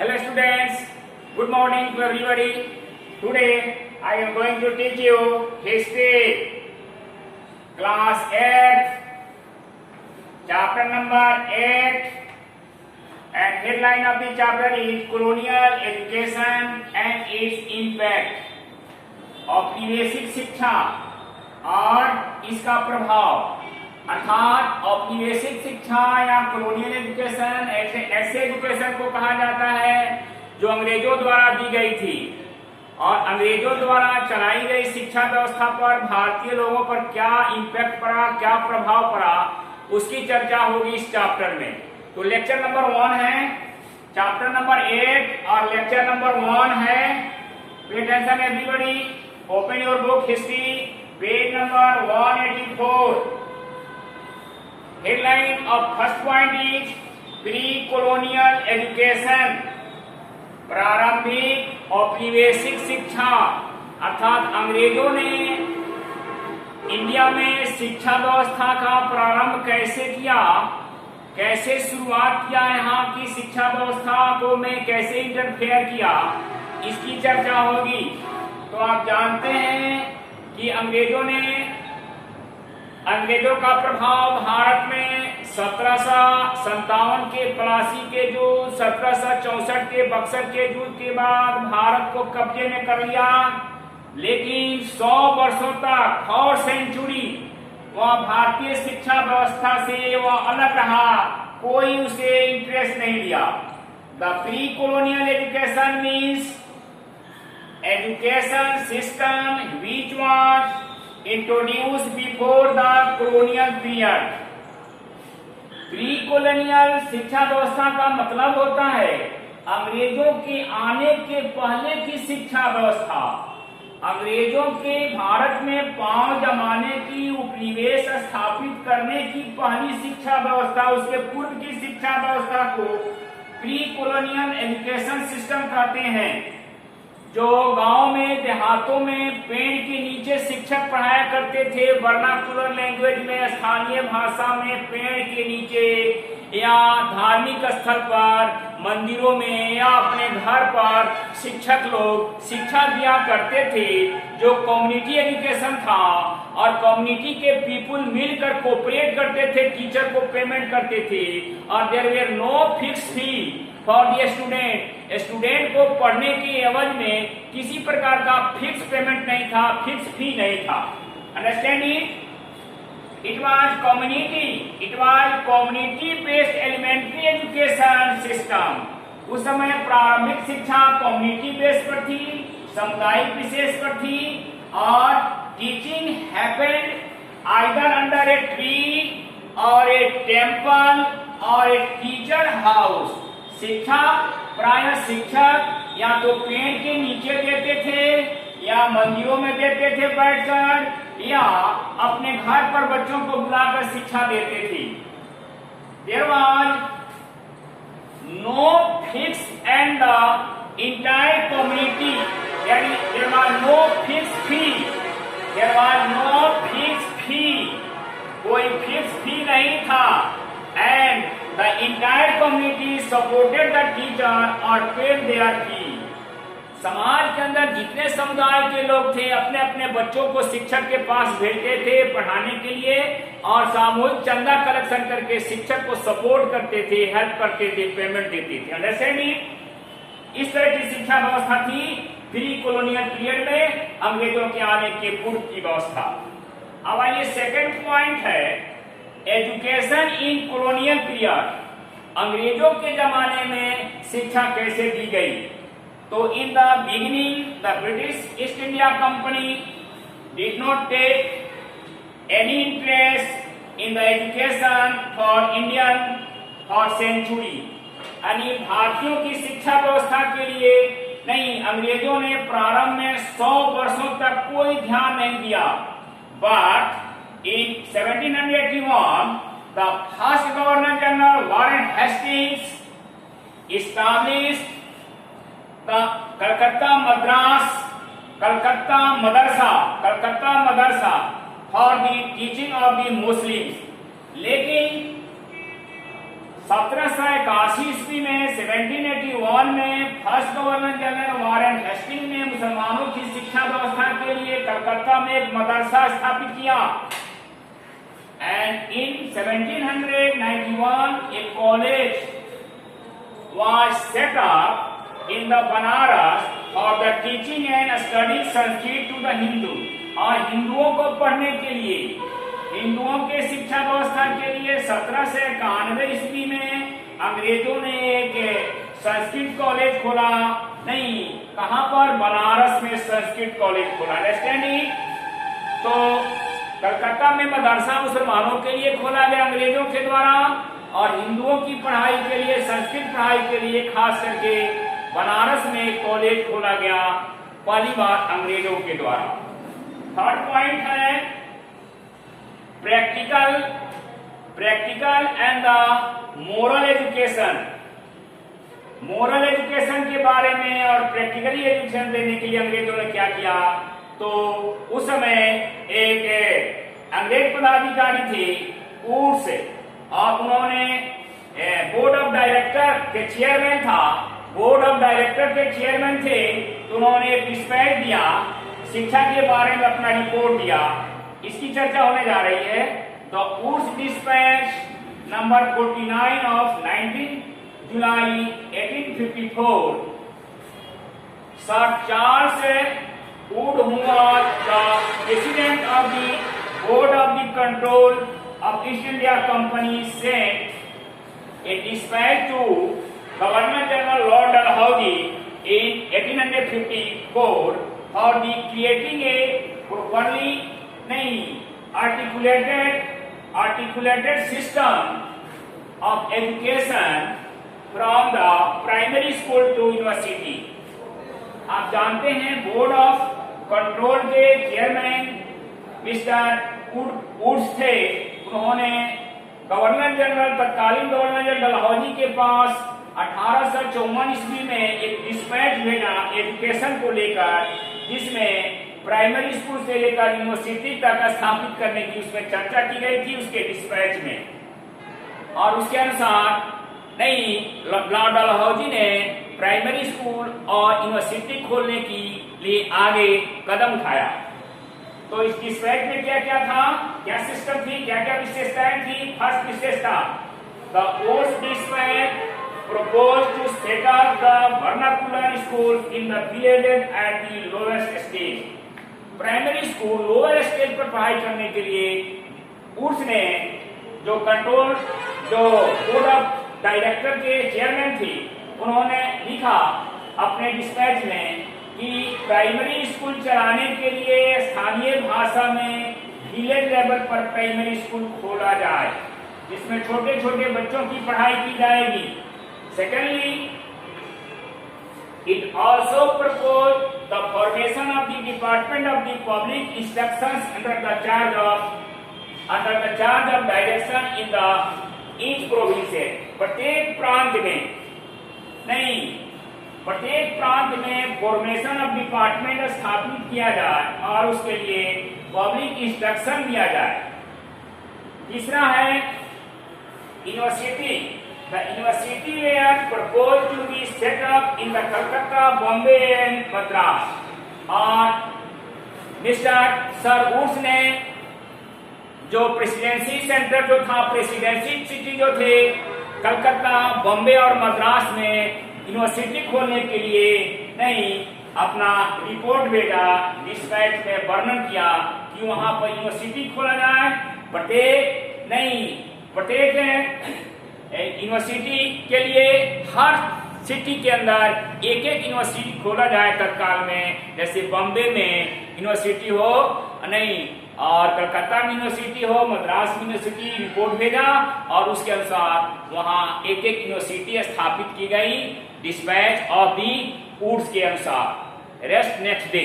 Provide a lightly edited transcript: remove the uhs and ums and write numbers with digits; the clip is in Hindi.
Hello students, good morning to everybody. Today I am going to teach you history, class 8, chapter number 8, and headline of the chapter is colonial education and its impact. औपनिवेशिक शिक्षा और इसका प्रभाव, अर्थात औपनिवेशिक शिक्षा या कॉलोनियल एजुकेशन ऐसे एजुकेशन को कहा जाता है जो अंग्रेजों द्वारा दी गई थी और अंग्रेजों द्वारा चलाई गई शिक्षा व्यवस्था पर भारतीय लोगों पर क्या इम्पैक्ट पड़ा, क्या प्रभाव पड़ा, उसकी चर्चा होगी इस चैप्टर में। तो लेक्चर नंबर 1 है, चैप्टर नंबर 8 और लेक्चर नंबर 1 है। Pay attention everybody, open your book history, page number 184। Headline of first point is pre-colonial education, प्रारंभिक औपनिवेशिक शिक्षा, अर्थात अंग्रेजों ने इंडिया में शिक्षा व्यवस्था का प्रारंभ कैसे किया, कैसे शुरुआत किया, यहाँ की शिक्षा व्यवस्था को में कैसे इंटरफेयर किया, इसकी चर्चा होगी। तो आप जानते हैं कि अंग्रेजों का प्रभाव भारत में 1757 के प्लासी के युद्ध, 1764 के बक्सर के युद्ध के बाद भारत को कब्जे में कर लिया। लेकिन 100 वर्षों तक, 4 सेंचुरी, वह भारतीय शिक्षा व्यवस्था से वह अलग रहा, कोई उसे इंटरेस्ट नहीं लिया। The pre colonial education means education system which was introduced before the colonial period। Pre colonial शिक्षा व्यवस्था का मतलब होता है अंग्रेजों के आने के पहले की शिक्षा व्यवस्था। अंग्रेजों के भारत में पांव जमाने की, उपनिवेश स्थापित करने की पहली शिक्षा व्यवस्था, उसके पूर्व की शिक्षा व्यवस्था को प्री कॉलोनियल एजुकेशन सिस्टम कहते हैं। जो गांव में, देहातों में पेड़ के नीचे शिक्षक पढ़ाया करते थे, वर्नाकुलर लैंग्वेज में, स्थानीय भाषा में, पेड़ के नीचे या धार्मिक स्थल पर, मंदिरों में या अपने घर पर शिक्षक लोग शिक्षा दिया करते थे, जो कम्युनिटी एजुकेशन था। और कम्युनिटी के पीपुल मिलकर कोऑपरेट करते थे, टीचर को पेमेंट करते थे और there were no fix fee for the student. Student को पढ़ने के एवज में किसी प्रकार का फिक्स पेमेंट नहीं था, फिक्स फी नहीं था। Understand it? It was community based elementary education system. उस समय प्रारंभिक शिक्षा कम्युनिटी बेस पर थी, सामुदायिक विशेष पर थी और teaching happened either under a tree और ए टेम्पल और ए टीचर हाउस। शिक्षा प्रायः शिक्षक या तो पेड़ के नीचे देते थे या मंदिरों में देते थे बैठकर, या अपने घर पर बच्चों को बुलाकर शिक्षा देते थे। There was no fixed and the entire community, there was no fixed fee, there was no fixed fee, कोई फिक्स फी नहीं था। And the entire community supported the teacher or paid their fee। समाज के अंदर जितने समुदाय के लोग थे अपने अपने बच्चों को शिक्षक के पास भेजते थे पढ़ाने के लिए और सामूहिक चंदा कलेक्शन करके शिक्षक को सपोर्ट करते थे, हेल्प करते थे, पेमेंट देते थे। अंडरस्टैंड? इस तरह की शिक्षा व्यवस्था थी प्री कॉलोनियल पीरियड में, अंग्रेजों के आने के पूर्व की व्यवस्था। अब आइए सेकेंड पॉइंट है एजुकेशन इन कॉलोनियल पीरियड। अंग्रेजों के जमाने में शिक्षा कैसे दी गई? तो in the beginning the British East India company did not take any interest in the education for Indian for century. यानी भारतीयों की शिक्षा व्यवस्था के लिए नहीं, अंग्रेजों ने प्रारंभ में 100 वर्षों तक कोई ध्यान नहीं दिया। But in 1781, the first Governor General Warren Hastings established the Calcutta Madrasa for the teaching of the Muslims। लेकिन 1781 ईस्वी में 1781 में first governor general Warren Hasting ने मुसलमानों की शिक्षा व्यवस्था के लिए कलकत्ता में एक मदरसा स्थापित किया। And in 1791 a college was set up in the Banaras for the teaching and study Sanskrit to the Hindu। और हिंदुओं को पढ़ने के लिए, हिंदुओं के शिक्षा व्यवस्था के लिए 1791 ईस्वी में अंग्रेजों ने एक संस्कृत कॉलेज खोला। नहीं, कहां पर? बनारस में संस्कृत कॉलेज खोला। अंडरस्टैंडिंग? तो कलकत्ता में मदरसा मुसलमानों के लिए खोला गया अंग्रेजों के द्वारा, और हिंदुओं की पढ़ाई के लिए, संस्कृत पढ़ाई के लिए खास करके बनारस में एक कॉलेज खोला गया पहली बार अंग्रेजों के द्वारा। थर्ड पॉइंट है practical and the moral education. Moral education के बारे में और प्रैक्टिकली एजुकेशन देने के लिए अंग्रेजों ने क्या किया? तो उस समय एक अंग्रेज पदाधिकारी थे ऊर्स, और उन्होंने बोर्ड ऑफ डायरेक्टर के चेयरमैन था, बोर्ड ऑफ डायरेक्टर के चेयरमैन थे, तो उन्होंने एक डिस्पैच दिया, शिक्षा के बारे में अपना रिपोर्ट दिया। इसकी चर्चा होने जा रही है। The Urs dispatch number 49 of 19 July 1854। Sir Charles Wood who was the president of the board of the control of East India Company sent a dispatch to Governor General Lord Dalhousie in 1854 for the creating a properly articulated system of education from the primary school to university। आप जानते हैं बोर्ड ऑफ कंट्रोल के चेयरमैन मिस्टर वुड्स थे। उन्होंने गवर्नर जनरल, तत्कालीन गवर्नर जनरल डलहौजी के पास 1854 ईस्वी में एक डिस्पैच भेजा एजुकेशन को लेकर, जिसमें प्राइमरी स्कूल से लेकर यूनिवर्सिटी तक स्थापित करने की उसमें चर्चा की गई थी उसके डिस्पैच में। और उसके अनुसार लॉर्ड डलहौजी ने प्राइमरी स्कूल और यूनिवर्सिटी खोलने के लिए आगे कदम उठाया। तो इस डिस्पैच में क्या क्या था, क्या सिस्टम थी, क्या क्या विशेषताएं थी? फर्स्ट विशेषता, the Urs dispatch proposed to set up the vernacular schools in the villages at the lowest stage। Primary school lower stage पर पढ़ाई करने के लिए ऊर्स ने जो बोर्ड ऑफ डायरेक्टर के चेयरमैन थे, उन्होंने लिखा अपने डिस्पैच में कि प्राइमरी स्कूल चलाने के लिए स्थानीय भाषा में विलेज लेवल पर प्राइमरी स्कूल खोला जाए, जिसमें छोटे छोटे बच्चों की पढ़ाई की जाएगी। Secondly, it also proposed the formation of the Department of the Public Instructions under the charge of direction in the each province। प्रत्येक प्रांत में फॉर्मेशन ऑफ डिपार्टमेंट स्थापित किया जाए और उसके लिए पब्लिक इंस्ट्रक्शन दिया जाए। तीसरा है university. The university were proposed to be set up in the Calcutta, Bombay and Madras। और मिस्टर सर वुड्स ने जो प्रेसिडेंसी सेंटर जो था, प्रेसिडेंसी सिटी जो थे कलकत्ता, बॉम्बे और मद्रास में यूनिवर्सिटी खोलने के लिए अपना रिपोर्ट भेजा, डिस्पैच में वर्णन किया कि वहां पर यूनिवर्सिटी खोला जाए। प्रत्येक यूनिवर्सिटी के लिए हर सिटी के अंदर एक एक यूनिवर्सिटी खोला जाए तत्काल में, जैसे बॉम्बे में यूनिवर्सिटी हो और कलकत्ता में यूनिवर्सिटी हो, मद्रास में यूनिवर्सिटी। रिपोर्ट भेजा और उसके अनुसार वहां एक एक यूनिवर्सिटी स्थापित की गई डिस्पैच ऑफ दी वुड्स के अनुसार। Rest next day.